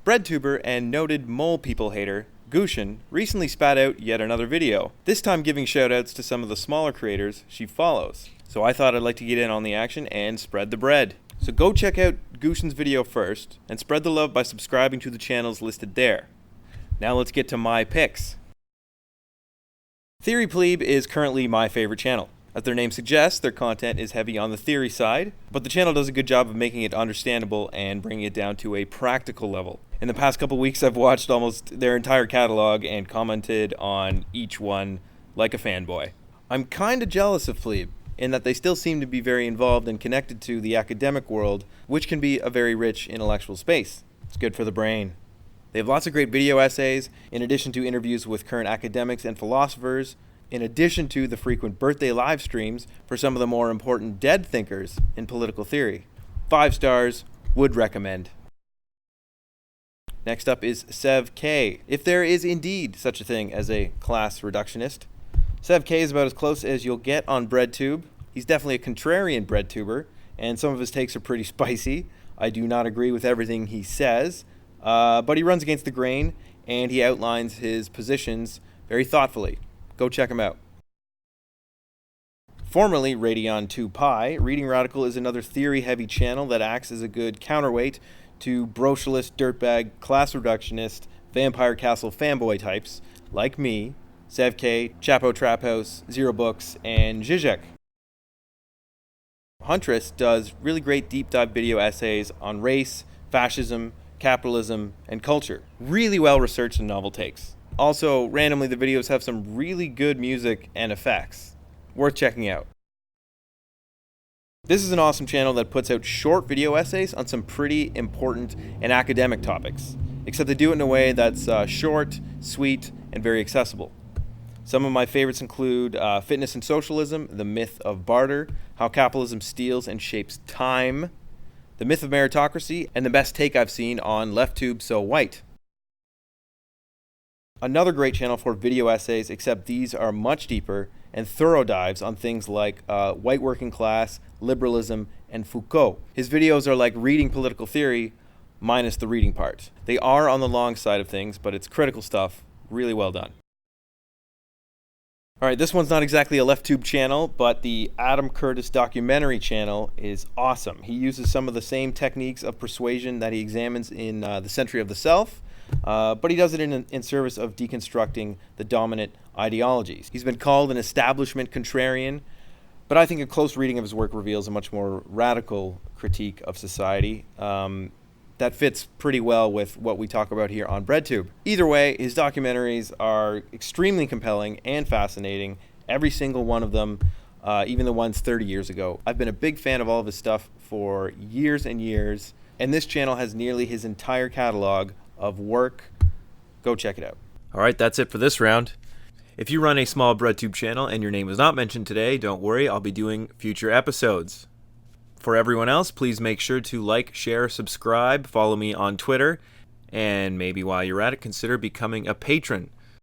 Breadtuber and noted mole people hater, Gushin, recently spat out yet another video, this time giving shoutouts to some of the smaller creators she follows. So I thought I'd like to get in on the action and spread the bread. So go check out Gushin's video first, and spread the love by subscribing to the channels listed there. Now let's get to my picks. Theory Plebe is currently my favorite channel. As their name suggests, their content is heavy on the theory side, but the channel does a good job of making it understandable and bringing it down to a practical level. In the past couple weeks, I've watched almost their entire catalog and commented on each one like a fanboy. I'm kinda jealous of Plebe, in that they still seem to be very involved and connected to the academic world, which can be a very rich intellectual space. It's good for the brain. They have lots of great video essays, in addition to interviews with current academics and philosophers, in addition to the frequent birthday live streams for some of the more important dead thinkers in political theory. 5 stars, would recommend. Next up is Sev K. If there is indeed such a thing as a class reductionist, Sev K is about as close as you'll get on BreadTube. He's definitely a contrarian BreadTuber, and some of his takes are pretty spicy. I do not agree with everything he says, but he runs against the grain, and he outlines his positions very thoughtfully. Go check him out. Formerly Radeon 2 Pi, Reading Radical is another theory-heavy channel that acts as a good counterweight to brocialist, dirtbag, class reductionist, vampire castle fanboy types like me, Sev K, Chapo Trap House, Zero Books, and Zizek. Huntress does really great deep dive video essays on race, fascism, capitalism, and culture. Really well researched and novel takes. Also, randomly, the videos have some really good music and effects. Worth checking out. This is an awesome channel that puts out short video essays on some pretty important and academic topics, except they do it in a way that's short, sweet, and very accessible. Some of my favorites include Fitness and Socialism, The Myth of Barter, How Capitalism Steals and Shapes Time, The Myth of Meritocracy, and the best take I've seen on Left Tube So White. Another great channel for video essays, except these are much deeper and thorough dives on things like white working class, liberalism, and Foucault. His videos are like reading political theory, minus the reading part. They are on the long side of things, but it's critical stuff, really well done. Alright, this one's not exactly a left tube channel, but the Adam Curtis documentary channel is awesome. He uses some of the same techniques of persuasion that he examines in The Century of the Self, but he does it in service of deconstructing the dominant ideologies. He's been called an establishment contrarian, but I think a close reading of his work reveals a much more radical critique of society that fits pretty well with what we talk about here on BreadTube. Either way, his documentaries are extremely compelling and fascinating, every single one of them, even the ones 30 years ago. I've been a big fan of all of his stuff for years and years, and this channel has nearly his entire catalog of work. Go check it out. Alright, that's it for this round. If you run a small BreadTube channel and your name was not mentioned today, don't worry, I'll be doing future episodes. For everyone else, please make sure to like, share, subscribe, follow me on Twitter, and maybe while you're at it, consider becoming a patron